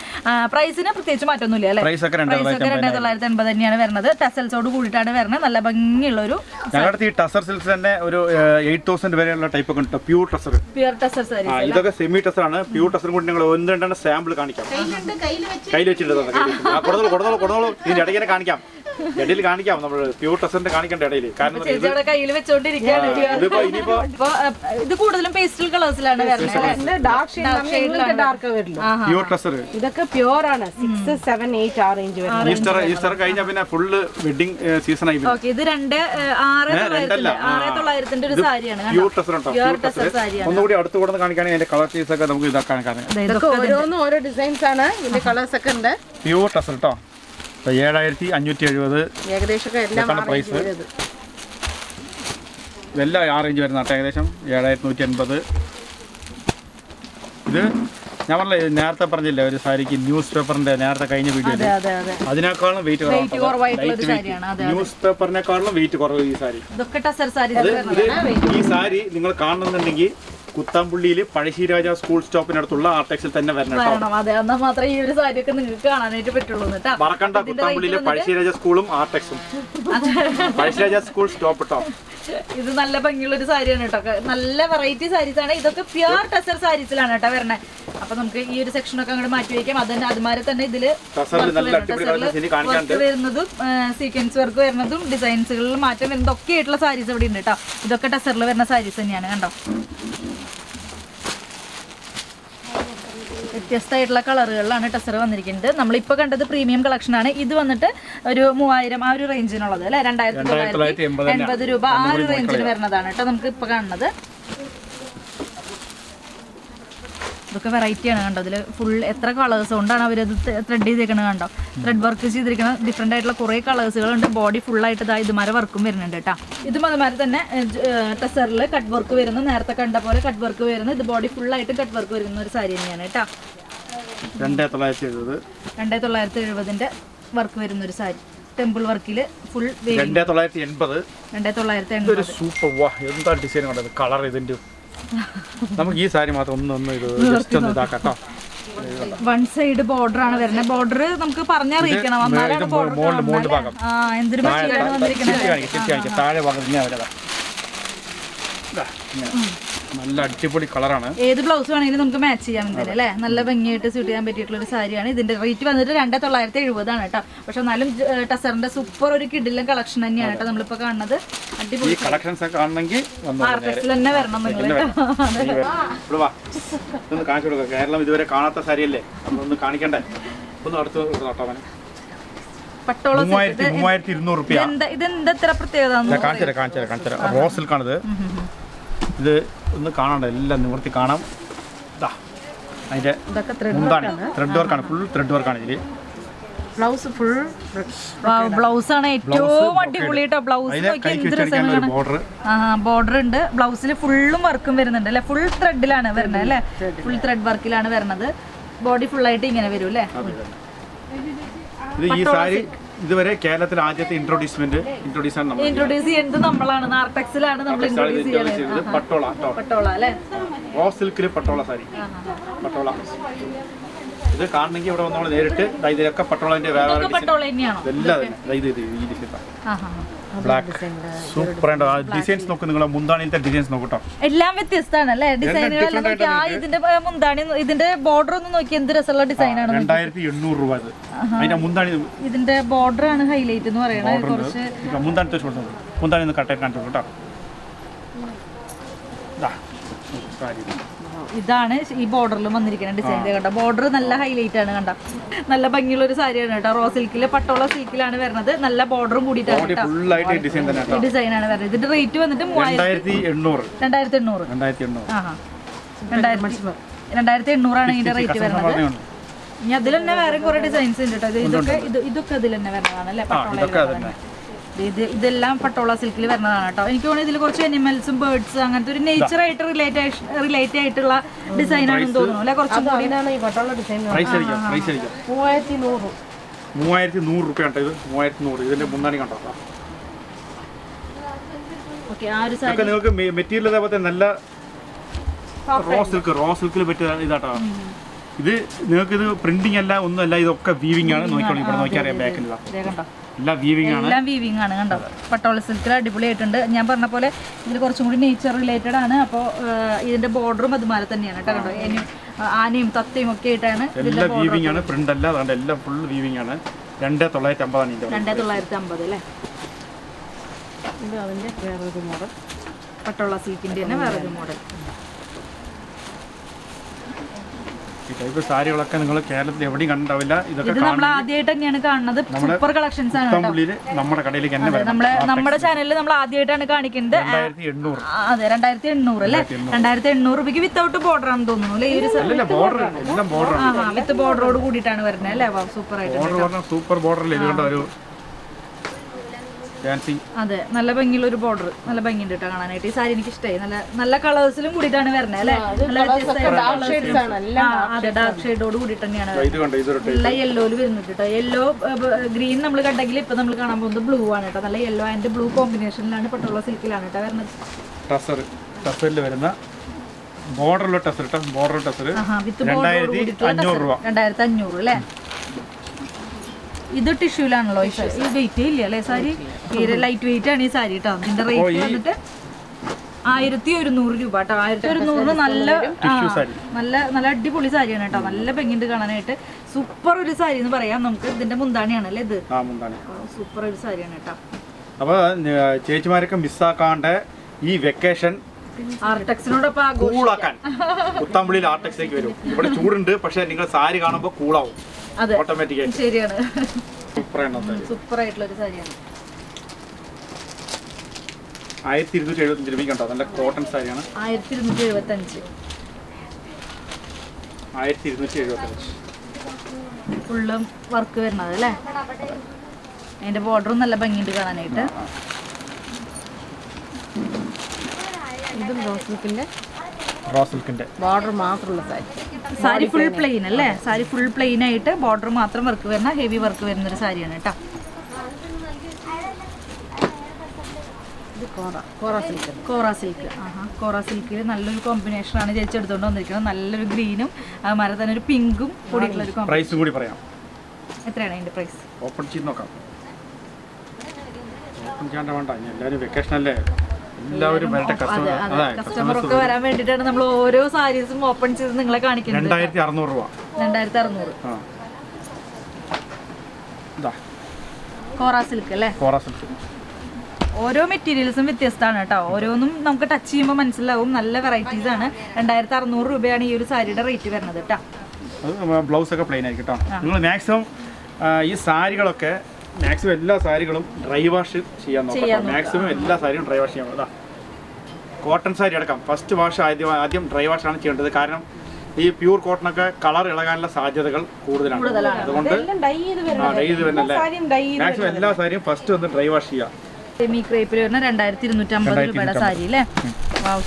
പ്രൈസിന് പ്രത്യേകിച്ച് മാറ്റൊന്നുമില്ല അല്ലേ? പ്രൈസ് ഒക്കെ 2980 തന്നെയാണ് വരുന്നത്. ടസൽസോട് കൂടിയിട്ടാണ് വരുന്നത്. നല്ല ഭംഗിയുള്ള ഒരു ഞങ്ങളുടെ ഈ ടസർ സിൽക്സ് തന്നെ ഒരു 8000 വരെയുള്ള ടൈപ്പ് ഒക്കെ ഉണ്ട്. പ്യൂർ ടസർ സാരി. ഇതൊക്കെ സെമി ടസർ ആണ്. പ്യൂർ ടസർ കൂടി ഞങ്ങൾ ഒന്ന് രണ്ടെണ്ണം സാമ്പിൾ കാണിക്കാം. കയ്യിൽ വെച്ചിട്ടുണ്ട്. ഇതിന്റെ ഇടയ്ക്ക് കാണിക്കാം. ഇടയിൽ കാണിക്കാം. നമ്മൾ പ്യൂർ ടസറിന്റെ കാണിക്കേണ്ട ഇടയിൽ. കാരണം കയ്യിൽ വെച്ചോണ്ടിരിക്കുകയാണ്. ഇത് കൂടുതലും പേസ്റ്റൽ കളേഴ്സിലാണ് വരുന്നത്. പ്യൂർ ടസർ ഇതൊക്കെ പ്യൂർ ആണ്. 6, 7, 8 ആ റേഞ്ച് വരുന്നത്. ഈസ്റ്റർ കഴിഞ്ഞ പിന്നെ ഫുള്ള് വെഡിങ് സീസൺ ആയി. ഇത് 6,900 ഒരു സാരിയാണ്. പ്യൂർ ടസർ ഒന്നുകൂടി അടുത്ത് കൊടുത്ത് കാണിക്കുകയാണെങ്കിൽ അതിന്റെ കളർ പീസ് ഒക്കെ നമുക്ക് ഇതാക്കാൻ ഓരോന്നും ഓരോ ഡിസൈൻസ് ആണ്. ഇതിന്റെ കളേഴ്സ് ഒക്കെ ഉണ്ട്. പ്യൂർ ടസർ കേട്ടോ. 7570 ഏകദേശം പ്രൈസ്. ഇതെല്ലാം ആ റേഞ്ച് വരുന്ന ഏകദേശം 7180. ഇത് ഞാൻ പറഞ്ഞ നേരത്തെ പറഞ്ഞില്ലേ ഒരു സാരിക്ക് ന്യൂസ് പേപ്പറിന്റെ നേരത്തെ കഴിഞ്ഞ വീഡിയോ അതിനേക്കാളും വെയിറ്റ് ന്യൂസ് പേപ്പറിനേക്കാളും വെയിറ്റ് കുറവ് ഈ സാരി. ഈ സാരി നിങ്ങൾ കാണുന്നുണ്ടെങ്കിൽ കുത്താമ്പുള്ളിയിൽ പഴശ്ശിരാജ സ്കൂൾ സ്റ്റോപ്പിനടുത്തുള്ള ആർടെക്സിൽ തന്നെ വരണം. മാത്രമേ ഈ ഒരു സാരിയൊക്കെ നിങ്ങൾക്ക് കാണാനായിട്ട് പറ്റുള്ളൂ. മറക്കണ്ട, കുത്താമ്പുള്ളിയിലെ പഴശ്ശിരാജ സ്കൂളും ആർടെക്സും. പഴശ്ശിരാജ സ്കൂൾ സ്റ്റോപ്പ് കേട്ടോ. ഇത് നല്ല ഭംഗിയുള്ള ഒരു സാരിയാണ് കേട്ടോ. നല്ല വെറൈറ്റി സാരീസ് ആണ്. ഇതൊക്കെ പ്യൂർ ടസർ സാരീസിലാണ് കേട്ടോ വരണേ. അപ്പൊ നമുക്ക് ഈ ഒരു സെക്ഷൻ ഒക്കെ അങ്ങോട്ട് മാറ്റി വയ്ക്കാം. അതിന് അതുമാതിരി തന്നെ ഇതില് വർക്ക് വരുന്നതും സീക്വൻസ് വർക്ക് വരുന്നതും ഡിസൈൻസുകളിൽ മാറ്റം വരുന്നതും ഒക്കെ ആയിട്ടുള്ള സാരീസ് ഇവിടെ ഉണ്ട് കേട്ടോ. ഇതൊക്കെ ടസറിൽ വരുന്ന സാരീസ് തന്നെയാണ് കണ്ടോ. വ്യത്യസ്തമായിട്ടുള്ള കളറുകളിലാണ് ടസർ വന്നിരിക്കുന്നത്. നമ്മളിപ്പോൾ കണ്ടത് പ്രീമിയം കളക്ഷൻ ആണ്. ഇത് വന്നിട്ട് ഒരു 3000 ആ ഒരു റേഞ്ചിനുള്ളത് അല്ലെ. 2980 രൂപ ആ ഒരു റേഞ്ചിന് വരുന്നതാണ് കേട്ടോ നമുക്ക് ഇപ്പൊ കാണുന്നത്. ഇതൊക്കെ വെറൈറ്റിയാണ് കണ്ടോ. ഇതിൽ ഫുൾ എത്ര കളേഴ്സ് കൊണ്ടാണ് അവരത് ത്രെഡ് ചെയ്തേക്കണത് കണ്ടോ. ത്രെഡ് വർക്ക് ചെയ്തിരിക്കുന്ന ഡിഫറെൻ്റ് ആയിട്ടുള്ള കുറേ കളേഴ്സുകളുണ്ട്. ബോഡി ഫുള്ളായിട്ട് ഇതുമാരെ വർക്കും വരുന്നുണ്ട് കേട്ടോ. ഇതും അതുമാതിരി തന്നെ ടസറിൽ കട്ട് വർക്ക് വരുന്നു. നേരത്തെ കണ്ട പോലെ കട്ട് വർക്ക് വരുന്നു. ഇത് ബോഡി ഫുള്ളായിട്ട് കട്ട് വർക്ക് വരുന്ന ഒരു സാരി തന്നെയാണ് കേട്ടോ. 2970 വർക്ക് വരുന്ന ഒരു സാരി. ടെമ്പിൾ വർക്കിൽ ഫുൾ 2980 സൂപ്പർ. വാ എന്താ ഡിസൈൻ കണ്ടത്. കളർ ഇതിന്റെ നമുക്ക് ഈ സാരി മാത്രം ഒന്ന് ഇതാക്കാം. വൺ സൈഡ് ബോർഡർ ആണ് വരുന്നത്. ബോർഡർ നമുക്ക് പറഞ്ഞറിയിക്കണം. എന്തൊരു താഴെ നല്ല അടിപൊളി കളറാണ്. ഏത് ബ്ലൗസ് വേണമെങ്കിലും നമുക്ക് മാച്ച് ചെയ്യാൻ പറ്റില്ല അല്ലേ. നല്ല ഭംഗിയായിട്ട് സ്യൂട്ട് ചെയ്യാൻ പറ്റിയിട്ടുള്ള ഒരു സാരിയാണ്. ഇതിന്റെ റേറ്റ് വന്നിട്ട് 2970 ആണ് കേട്ടോ. പക്ഷെ എന്നാലും ടസറിന്റെ സൂപ്പർ ഒരു കിഡിലും കളക്ഷൻ തന്നെയാണ് കേട്ടോ നമ്മളിപ്പോ കാണുന്നത്. അടിപൊളി കളക്ഷൻസ് കാണണമെങ്കിൽ തന്നെ വരണം നിങ്ങൾ. കാണിച്ചു കൊടുക്കാം. കേരളം ഇതുവരെ കാണാത്ത സാരിയല്ലേ, നമ്മളൊന്ന് കാണിക്കണ്ടേ. ഒന്ന് അടുത്ത് പട്ടോള 3200 രൂപ. ഇതെന്താ ഇത്ര പ്രത്യേകത? കാണിച്ചു റോസ് സിൽക്കാണിത്. ഇത് ഒന്ന് കാണണ്ട, എല്ലാം നിവർത്തി കാണാം. അതിന്റെ ത്രെഡ് വർക്കാണ്, ഫുൾ ത്രെഡ് വർക്കാണ് ഇതില്. ബ്ലൗസ് ആണ് ഏറ്റവും അടിപൊളി കേട്ടോ. ബ്ലൗസ് ബോർഡർ ഉണ്ട്. ബ്ലൗസിൽ ഫുള്ളും വർക്കും വരുന്നുണ്ട് അല്ലെ. ഫുൾ ത്രെഡിലാണ് വരുന്നത് അല്ലെ. ഫുൾ ത്രെഡ് വർക്കിലാണ് വരുന്നത്. ബോഡി ഫുൾ ആയിട്ട് ഇങ്ങനെ വരും അല്ലേ. ഇത് ഈ സാരി ഇതുവരെ കേരളത്തിൽ ആദ്യത്തെ ഇൻട്രോഡ്യൂസ് ചെയ്യുന്നത് നമ്മളാണ്. നാർടെക്സിലാണ് നമ്മൾ ഇൻട്രോഡ്യൂസ് ചെയ്യുന്നത്. പട്ടോള അല്ലേ. റോസ് സിൽക്കിൽ പട്ടോള സാരി. പട്ടോള ഇത് കാണണമെങ്കിൽ ഇവിടെ വന്ന് നമ്മൾ നേരിട്ട് ഇതിലൊക്കെ പട്ടോളതിന്റെ ഇതൊക്കെ പട്ടോള തന്നെയാണോ? ഇതെല്ലാം തന്നെ ഇത് ഈ ഡിസൈൻ ബ്ലാക്ക് സൂപ്പർ ആയിട്ട് ആ ഡിസൈൻസ് നോക്ക്, നിങ്ങളെ മുന്താണിത്തെ ഡിസൈൻസ് നോക്കട്ടോ. എല്ലാം വ്യത്യസ്തമാണ് അല്ലേ ഡിസൈനുകളെല്ലാം നോക്കി. ആ ഇതിന്റെ മുന്താണി ഇതിന്റെ ബോർഡർ ഒന്ന് നോക്കി, എന്ത് രസമുള്ള ഡിസൈൻ ആണ്. 2800 രൂപ ഇത്. അതിന്റെ മുന്താണി ഇതിന്റെ ബോർഡർ ആണ് ഹൈലൈറ്റ് എന്ന് പറയുന്നത്. കുറച്ച് മുന്താണി ഒന്ന് കട്ടായി കാണിച്ചു കേട്ടോ. ഇതാണ് ഈ ബോർഡറിൽ വന്നിരിക്കുന്ന ഡിസൈൻ കണ്ട. ബോർഡർ നല്ല ഹൈലൈറ്റ് ആണ് കണ്ട. നല്ല ഭംഗിയുള്ള ഒരു സാരിയാണ് കേട്ടോ. റോ സിൽക്കില് പട്ടോള സിൽക്കിലാണ് വരുന്നത്. നല്ല ബോർഡറും കൂടിയിട്ടാണ് ഈ ഡിസൈൻ ആണ് വരുന്നത്. ഇതിന്റെ റേറ്റ് വന്നിട്ട് 2800 ആണ് ഇതിന്റെ റേറ്റ് വരുന്നത്. ഇനി അതിൽ തന്നെ വേറെ കുറെ ഡിസൈൻസ് ഉണ്ട് കേട്ടോ. ഇതൊക്കെ അതിൽ തന്നെ വരുന്നതാണ് അല്ലേ പട്ടോള. ഇതെല്ലാം പട്ടോള സിൽക്കിൽ വരുന്നതാണ് കേട്ടോ. എനിക്ക് തോന്നുന്നു ഇതിൽ കുറച്ച് അനിമൽസും ബേർഡ്സ് അങ്ങനത്തെ ഒരു നേച്ചറായിട്ട് റിലേറ്റ് ആയിട്ടുള്ള ഡിസൈൻ ആണെന്ന് തോന്നുന്നു അല്ലെ. കുറച്ചും കൂടി ഈ പട്ടോള ഡിസൈൻ 3100 രൂപ കേട്ടോ. ഇത് 3100. ഇതിന്റെ മുന്താണി കണ്ടോ. ഓക്കെ, ആ ഒരു സാരി നിങ്ങൾക്ക് മെറ്റീരിയൽ അതേപോലെ നല്ല റോ സിൽക്കിൽ പറ്റിയ ഇതാട്ടോ. ഇത് നിങ്ങൾക്ക് ഇത് പ്രിന്റിംഗ് അല്ല ഒന്നുമല്ല, ഇതൊക്കെ വീവിംഗ് ആണ്. നോക്കിക്കോളൂ, ഇവിടെ നോക്കിയറിയാം ബാക്കിൽ കണ്ടോ. എല്ലാം വീവിംഗ് ആണ് കണ്ടോ. പട്ടോള സിൽക്കിൽ അടിപൊളിയായിട്ടുണ്ട്. ഞാൻ പറഞ്ഞ പോലെ ഇതിൽ കുറച്ചും കൂടി നേച്ചർ റിലേറ്റഡ് ആണ്. അപ്പോൾ ഇതിന്റെ ബോർഡറും അതുപോലെ തന്നെയാണ് കേട്ടോ. കണ്ടോ, ആനയും തത്തയും ഒക്കെ ആയിട്ടാണ്. എല്ലാം വീവിംഗ് ആണ്, പ്രിന്റ് അല്ല. അതുകൊണ്ട് എല്ലാം ഫുൾ വീവിംഗ് ആണ്. 2950 ആണ് ഇതിന്റെ 2950 അല്ലേ. ഇത് അതിന്റെ വേറൊരു മോഡൽ, പട്ടോള സിൽക്കിന്റെ തന്നെ വേറൊരു മോഡൽ. ഈ ടൈപ്പ് സാരികളൊക്കെ നിങ്ങൾ കേരളത്തിൽ എവിടെയും കണ്ടിട്ടില്ല. ഇതൊക്കെ നമ്മൾ ആദ്യമായിട്ട് തന്നെയാണ് കാണുന്നത്. സൂപ്പർ കളക്ഷൻസ് ആണ് നമ്മുടെ കടയിലേക്ക് തന്നെ നമ്മുടെ ചാനലിൽ നമ്മൾ ആദ്യമായിട്ടാണ് കാണിക്കുന്നത്. 2800. അതെ, 2800 അല്ലേ. 2800 രൂപയ്ക്ക് വിത്തൗട്ട് ബോർഡർ ആണെന്ന് തോന്നുന്നു അല്ലേ. വിത്ത് ബോർഡറോട് കൂടിയിട്ടാണ് വരുന്നത് അല്ലേ. സൂപ്പർ ആയിട്ട് സൂപ്പർ ബോർഡർ. ഇത് കണ്ട ഒരു അതെ, നല്ല ഭംഗിയുള്ള ഒരു ബോർഡർ. നല്ല ഭംഗിയുണ്ട് കേട്ടോ കാണാനായിട്ട്. ഈ സാരി എനിക്ക് ഇഷ്ടമായി. നല്ല നല്ല കൂടിയിട്ടാണ് വരുന്നത് അല്ലേ. നല്ല അതെ, ഡാർക്ക് ഷെയ്ഡോട് കൂടിയിട്ട് തന്നെയാണ് നല്ല യെല്ലോയില് വരുന്നുണ്ട് കേട്ടോ. യെല്ലോ ഗ്രീൻ നമ്മൾ കണ്ടെങ്കിൽ ഇപ്പൊ നമ്മൾ കാണാൻ പോകുന്നത് ബ്ലൂ ആണ് കേട്ടോ. നല്ല യെല്ലോ ആൻഡ് ബ്ലൂ കോമ്പിനേഷനിലാണ് പട്ടോള സിൽക്കിലാണ് കേട്ടോ വരുന്നത്. ടസറിൽ വരുന്ന ബോർഡറുള്ള ടസർ കേട്ടോ. ബോർഡർ ടസർ 2500 രൂപ. 2500 അല്ലേ. ഇത് ടിഷ്യൂലാണല്ലോ. ഈ വെയിറ്റ് ഇല്ല അല്ലേ സാരി. തീരെ ലൈറ്റ് വെയിറ്റ് ആണ് ഈ സാരി കേട്ടോ. ഇതിന്റെ റേറ്റ് വന്നിട്ട് 1100 രൂപ കേട്ടോ. 1100 നല്ല നല്ല അടിപൊളി സാരിയാണ് കേട്ടോ. നല്ല ഭംഗിയുണ്ട് കാണാനായിട്ട്. സൂപ്പർ ഒരു സാരി എന്ന് പറയാം നമുക്ക്. ഇതിന്റെ മുന്താണിയാണ് അല്ലേ ഇത്. സൂപ്പർ ഒരു സാരിയാണ് കേട്ടോ. അപ്പൊ ചേച്ചിമാരൊക്കെ മിസ്സാക്കാണ്ട് ഈ വെക്കേഷൻ ആർടെക്സിനോടൊപ്പം കൂളാക്കാൻ കുത്താമ്പള്ളിയിൽ ആർടെക്സിലേക്ക് വരും. ഇവിടെ ചൂടുണ്ട്, പക്ഷെ നിങ്ങൾ സാരി കാണുമ്പോൾ കൂളാവും ഓട്ടോമാറ്റിക്കായി. ശരിയാണ്, സൂപ്പർ ആയിട്ടുള്ള ഒരു സാരിയാണ്. 1275 രൂപയ്ക്ക് ഉണ്ടോ. നല്ല കോട്ടൺ സാരിയാണ്. 1275 ഫുള്ളും വർക്ക് വരുന്നത് അല്ലേ. അതിന്റെ ബോർഡറും നല്ല ഭംഗിയുണ്ട് കാണാനായിട്ട്. ഇതും റോ സിൽക്കിന്റെ ബോർഡർ മാത്രമുള്ള സാരി. ഫുൾ പ്ലെയിൻ അല്ലേ. സാരി ഫുൾ പ്ലെയിൻ ആയിട്ട് ബോർഡർ മാത്രം വർക്ക് വരുന്ന ഹെവി വർക്ക് വരുന്ന ഒരു സാരിയാണ് കേട്ടോ. കോറ സിൽക്കിൽ നല്ലൊരു കോമ്പിനേഷൻ ആണ് ചേച്ചി എടുത്തുകൊണ്ട് വന്നിരിക്കുന്നത്. നല്ലൊരു ഗ്രീനും അതുമാതിരി തന്നെ ഒരു പിങ്കും കൂടിയിട്ടുള്ള ഒരു പ്രൈസ് കൂടി പറയാം. എത്രയാണ് അതിന്റെ പ്രൈസ്? ഓപ്പൺ ചെയ്ത് നോക്കാം. ഓപ്പൺ ചെയ്യേണ്ട വേണ്ട, എല്ലാവരും വെക്കേഷൻ അല്ലേ. എല്ലാവരും കസ്റ്റമർ ഒക്കെ വരാൻ വേണ്ടിട്ടാണ് നമ്മൾ ഓരോ സാരീസും ഓപ്പൺ ചെയ്ത് നിങ്ങളെ കാണിക്കുന്നത്. 2600 രൂപ. 2600 കോറ സിൽക്ക് അല്ലേ. ഓരോ മെറ്റീരിയൽസും വ്യത്യസ്തമാണ് കേട്ടോ. ഓരോന്നും നമുക്ക് ടച്ച് ചെയ്യുമ്പോൾ മനസ്സിലാവും. നല്ല വെറൈറ്റീസ് ആണ്. 2600 രൂപയാണ് ഈ ഒരു സാരിയുടെ റേറ്റ് വരുന്നത് കേട്ടോ. ബ്ലൗസ് ഒക്കെ പ്ലെയിൻ ആയിരിക്കും കേട്ടോ. നിങ്ങൾ മാക്സിമം ഈ സാരികളൊക്കെ എല്ലാ സാരികളും ഡ്രൈ വാഷ് ചെയ്യാൻ നോക്കാം. മാക്സിമം എല്ലാ സാരിയും ഡ്രൈ വാഷ് ചെയ്യാൻ. കോട്ടൺ സാരി അടക്കം ഫസ്റ്റ് വാഷ് ആദ്യം ഡ്രൈ വാഷാണ് ചെയ്യേണ്ടത്. കാരണം ഈ പ്യൂർ കോട്ടണൊക്കെ കളർ ഇളകാനുള്ള സാധ്യതകൾ കൂടുതലാണ്. അതുകൊണ്ട് ഡൈ ചെയ്ത് വരുന്നല്ലേ. മാക്സിമം എല്ലാ സാരിയും ഫസ്റ്റ് ഒന്ന് ഡ്രൈ വാഷ് ചെയ്യാം. സെമി ക്രേപ്പിൽ വരുന്ന 2250 രൂപയുടെ സാരി അല്ലേ.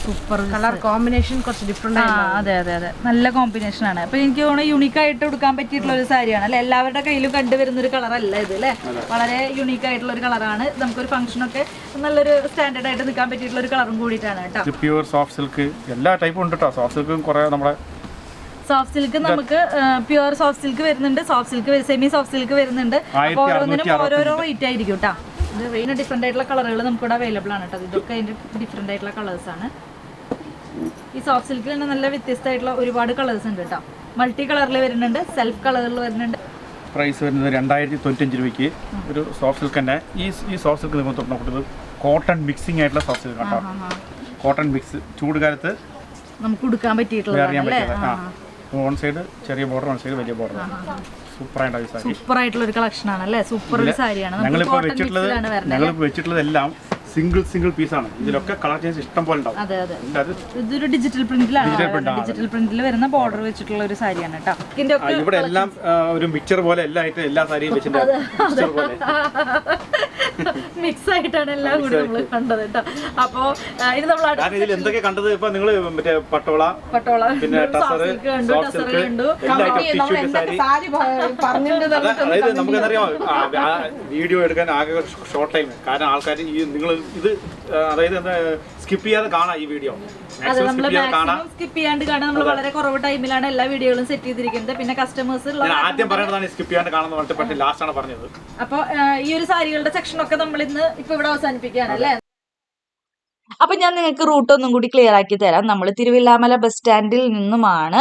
സൂപ്പർ കളർ കോമ്പിനേഷൻ കുറച്ച് ഡിഫറെന്റ്. അതെ അതെ അതെ, നല്ല കോമ്പിനേഷൻ ആണ്. അപ്പൊ എനിക്ക് തോന്നുന്നു യുണീക്ക് ആയിട്ട് എടുക്കാൻ പറ്റിയിട്ടുള്ള ഒരു സാരിയാണ് അല്ലെ. എല്ലാവരുടെ കയ്യിലും കണ്ടുവരുന്ന ഒരു കളറല്ല ഇത് അല്ലേ. വളരെ യുണീക്ക് ആയിട്ടുള്ള ഒരു കളറാണ്. നമുക്കൊരു ഫംഗ്ഷനൊക്കെ നല്ലൊരു സ്റ്റാൻഡേർഡ് ആയിട്ട് നിൽക്കാൻ പറ്റിയിട്ടുള്ള ഒരു കളറും കൂടിയിട്ടാണ് കേട്ടോ. പ്യൂർ സോഫ്റ്റ് സിൽക്ക് എല്ലാ ടൈപ്പും ഉണ്ട് കേട്ടോ. സോഫ്റ്റ് സിൽക്കും കുറെ നമ്മുടെ സോഫ്റ്റ് സിൽക്ക് നമുക്ക് പ്യുവർ സോഫ്റ്റ് സിൽക്ക് വരുന്നുണ്ട്, soft silk semi soft silk വരുന്നുണ്ട്. അപ്പോൾ ഓരോന്നിനും ഓരോരോ റേറ്റ് ആയിരിക്കും കേട്ടോ. ഇത് ഡിഫറെന്റ് ആയിട്ടുള്ള കളറുകൾ നമുക്കിവിടെ അവൈലബിൾ ആണ് കേട്ടോ. ഇതൊക്കെ അതിന്റെ ഡിഫറെന്റ് ആയിട്ടുള്ള കളേഴ്സ് ആണ്. ഈ സോഫ്റ്റ് സിൽക്കിൽ തന്നെ നല്ല വ്യത്യസ്തമായിട്ടുള്ള ഒരുപാട് കളേഴ്സ് ഉണ്ട് കേട്ടോ. മൾട്ടി കളറിൽ വരുന്നുണ്ട്, സെൽഫ് കളറിൽ വരുന്നുണ്ട്. പ്രൈസ് വരുന്നത് 2095 രൂപയ്ക്ക് ഒരു സോഫ്റ്റ് സിൽക്ക് തന്നെ. ഈ സോഫ്റ്റ് സിൽക്ക് നിങ്ങൾ നോക്കുന്നത് കോട്ടൺ മിക്സിംഗ് ആയിട്ടുള്ള സോഫ്റ്റ് സിൽക്ക് കേട്ടോ. കോട്ടൺ മിക്സ് ചൂട് കാലത്ത് നമുക്ക് കൊടുക്കാൻ പറ്റിയിട്ടുള്ള വൺ സൈഡ് ചെറിയ ബോർഡർ, വൺ സൈഡ് വലിയ ബോർഡർ. സൂപ്പർ ആയിട്ടുള്ള ഒരു കളക്ഷൻ ആണ് അല്ലേ? സൂപ്പർ ഒരു സാരിയാണ്. ഞങ്ങളിപ്പോൾ വെച്ചിട്ടുള്ളത് എല്ലാം സിംഗിൾ പീസാണ്. ഇതിലൊക്കെ കളർ ചേഞ്ച് ഇഷ്ടം പോലെ ഉണ്ടാവും. അതെ അതെ, ഇതൊരു ഡിജിറ്റൽ പ്രിന്റിലാണ്. ഡിജിറ്റൽ പ്രിന്റിൽ വരുന്ന ബോർഡർ വെച്ചിട്ടുള്ള ഒരു സാരിയാണ് കേട്ടോ. ഇവിടെ എല്ലാം ഒരു മിക്സർ പോലെ എല്ലാ സാരിയും വെച്ചിട്ടുണ്ട്. മിക്സ് ആയിട്ടാണ് എല്ലാം കൂടി നമ്മൾ കണ്ടത് കേട്ടോ. അപ്പോ ഇത് നമ്മൾ ഇതിൽ എന്തൊക്കെ കണ്ടത്? ഇപ്പൊ നിങ്ങള് മറ്റേ പട്ടോള, പിന്നെ അതായത് നമുക്ക് അറിയാം വീഡിയോ എടുക്കാൻ ആകെ ഷോർട്ട് ടൈം. കാരണം ആൾക്കാർ ഈ നിങ്ങൾ ഇത് അതായത് സ്കിപ്പ് ചെയ്യാതെ കാണാം ഈ വീഡിയോ. സ്കിപ്പ് ചെയ്യാണ്ട് കാണാൻ നമ്മൾ വളരെ കുറവ് ടൈമിലാണ് എല്ലാ വീഡിയോകളും സെറ്റ് ചെയ്തിരിക്കുന്നത്. പിന്നെ കസ്റ്റമേഴ്സ് ആദ്യം പറയുന്നതാണ് സ്കിപ്പ് ചെയ്യാണ്ട് കാണുന്ന പറഞ്ഞിട്ട്, പക്ഷേ ലാസ്റ്റ് ആണ് പറഞ്ഞത്. അപ്പൊ ഈ ഒരു സാരികളുടെ സെക്ഷൻ ഒക്കെ നമ്മൾ ഇന്ന് ഇപ്പൊ ഇവിടെ അവസാനിപ്പിക്കുകയാണ് അല്ലേ? അപ്പൊ ഞാൻ നിങ്ങൾക്ക് റൂട്ട് ഒന്നും കൂടി ക്ലിയർ ആക്കി തരാം. നമ്മൾ തിരുവില്ലാമല ബസ് സ്റ്റാൻഡിൽ നിന്നുമാണ്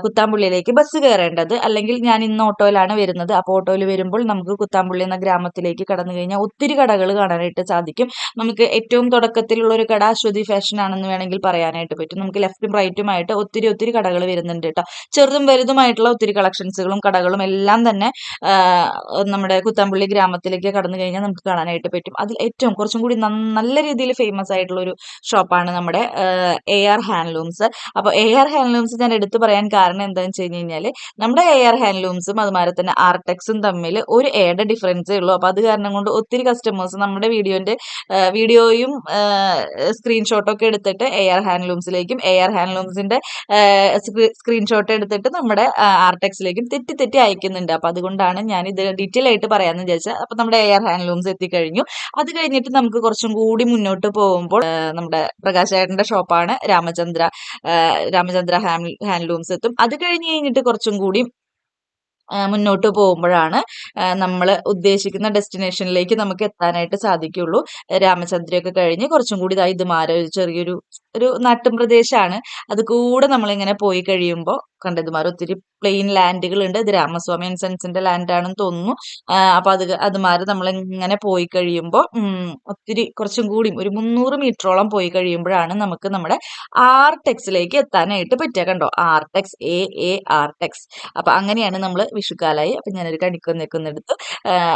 കുത്താമ്പുള്ളിയിലേക്ക് ബസ് കയറേണ്ടത്. അല്ലെങ്കിൽ ഞാൻ ഇന്ന് ഓട്ടോയിലാണ് വരുന്നത്. അപ്പോൾ ഓട്ടോയിൽ വരുമ്പോൾ നമുക്ക് കുത്താമ്പുള്ളി എന്ന ഗ്രാമത്തിലേക്ക് കടന്നു കഴിഞ്ഞാൽ ഒത്തിരി കടകൾ കാണാനായിട്ട് സാധിക്കും. നമുക്ക് ഏറ്റവും തുടക്കത്തിലുള്ള ഒരു കട അശ്വതി ഫാഷൻ ആണെന്ന് വേണമെങ്കിൽ പറയാനായിട്ട് പറ്റും. നമുക്ക് ലെഫ്റ്റും റൈറ്റുമായിട്ട് ഒത്തിരി കടകൾ വരുന്നുണ്ട് കേട്ടോ. ചെറുതും വലുതുമായിട്ടുള്ള ഒത്തിരി കളക്ഷൻസുകളും കടകളും എല്ലാം തന്നെ നമ്മുടെ കുത്താമ്പുള്ളി ഗ്രാമത്തിലേക്ക് കടന്നു കഴിഞ്ഞാൽ നമുക്ക് കാണാനായിട്ട് പറ്റും. അതിൽ ഏറ്റവും കുറച്ചും കൂടി നല്ല രീതിയിൽ ഫേമസ് ആയിട്ടുള്ള ഒരു ഷോപ്പാണ് നമ്മുടെ AR ഹാൻഡ്ലൂംസ്. അപ്പോൾ AR ഹാൻഡ്ലൂംസ് ഞാൻ എടുത്തു പറയാൻ കാരണം എന്താണെന്ന് വെച്ച് കഴിഞ്ഞാൽ നമ്മുടെ AR ഹാൻഡ്ലൂംസും അതുമാതിരി തന്നെ ആർടെക്സും തമ്മിൽ ഒരു ഏടെ ഡിഫറൻസേ ഉള്ളൂ. അപ്പോൾ അത് കാരണം കൊണ്ട് ഒത്തിരി കസ്റ്റമേഴ്സ് നമ്മുടെ വീഡിയോയും സ്ക്രീൻഷോട്ടും ഒക്കെ എടുത്തിട്ട് AR ഹാൻഡ്ലൂംസിലേക്കും AR ഹാൻഡ്ലൂംസിന്റെ സ്ക്രീൻഷോട്ട് എടുത്തിട്ട് നമ്മുടെ ആർടെക്സിലേക്കും തെറ്റി അയക്കുന്നുണ്ട്. അപ്പോൾ അതുകൊണ്ടാണ് ഞാൻ ഇത് ഡീറ്റെയിൽ ആയിട്ട് പറയാമെന്ന് വിചാരിച്ചത്. അപ്പോൾ നമ്മുടെ AR ഹാൻഡ്ലൂംസ് എത്തിക്കഴിഞ്ഞു. അത് കഴിഞ്ഞിട്ട് നമുക്ക് കുറച്ചും കൂടി മുന്നോട്ട് പോകുമ്പോൾ നമ്മുടെ പ്രകാശേട്ടന്റെ ഷോപ്പാണ് രാമചന്ദ്ര ഹാൻഡ്ലൂംസ് എത്തും. അത് കഴിഞ്ഞിട്ട് കുറച്ചും കൂടി മുന്നോട്ട് പോകുമ്പോഴാണ് നമ്മൾ ഉദ്ദേശിക്കുന്ന ഡെസ്റ്റിനേഷനിലേക്ക് നമുക്ക് എത്താനായിട്ട് സാധിക്കുള്ളൂ. രാമചന്ദ്രയൊക്കെ കഴിഞ്ഞ് കുറച്ചും കൂടി ഇതുമാരെ ചെറിയൊരു നാട്ടും പ്രദേശമാണ്. അത് കൂടെ നമ്മളിങ്ങനെ പോയി കഴിയുമ്പോൾ കണ്ടതുമാർ ഒത്തിരി പ്ലെയിൻ ലാൻഡുകളുണ്ട്. ഇത് രാമസ്വാമി ആൻഡ് സൺസിന്റെ ലാൻഡാണെന്ന് തോന്നുന്നു. അപ്പൊ അതുമാര് നമ്മളിങ്ങനെ പോയി കഴിയുമ്പോൾ ഒത്തിരി കുറച്ചും കൂടി ഒരു 300 മീറ്ററോളം പോയി കഴിയുമ്പോഴാണ് നമുക്ക് നമ്മുടെ ആർടെക്സിലേക്ക് എത്താനായിട്ട് പറ്റുക. കണ്ടോ, ആർടെക്സ് ആർടെക്സ്. അപ്പൊ അങ്ങനെയാണ് നമ്മൾ വിഷുക്കാലായി. അപ്പൊ ഞാനൊരു കണിക്കൊന്നെടുത്തു.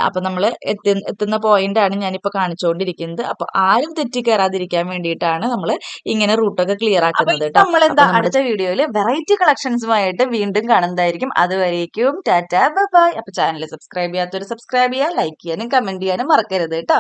അപ്പൊ നമ്മൾ എത്തുന്ന പോയിന്റ് ആണ് ഞാനിപ്പോ കാണിച്ചുകൊണ്ടിരിക്കുന്നത്. അപ്പൊ ആരും തെറ്റിക്കയറാതിരിക്കാൻ വേണ്ടിയിട്ടാണ് നമ്മൾ ഇങ്ങനെ റൂട്ടൊക്കെ ക്ലിയർ ആക്കുന്നത് കേട്ടോ. നമ്മളെന്താ അടുത്ത വീഡിയോയിൽ വെറൈറ്റി കളക്ഷൻസുമായിട്ട് വീണ്ടും കാണുന്നതായിരിക്കും. അതുവരേക്കും ടാറ്റാ ബൈ. അപ്പൊ ചാനൽ സബ്സ്ക്രൈബ് ചെയ്യാത്തവർ സബ്സ്ക്രൈബ് ചെയ്യുക, ലൈക്ക് ചെയ്യാനും കമന്റ് ചെയ്യാനും മറക്കരുത് കേട്ടോ.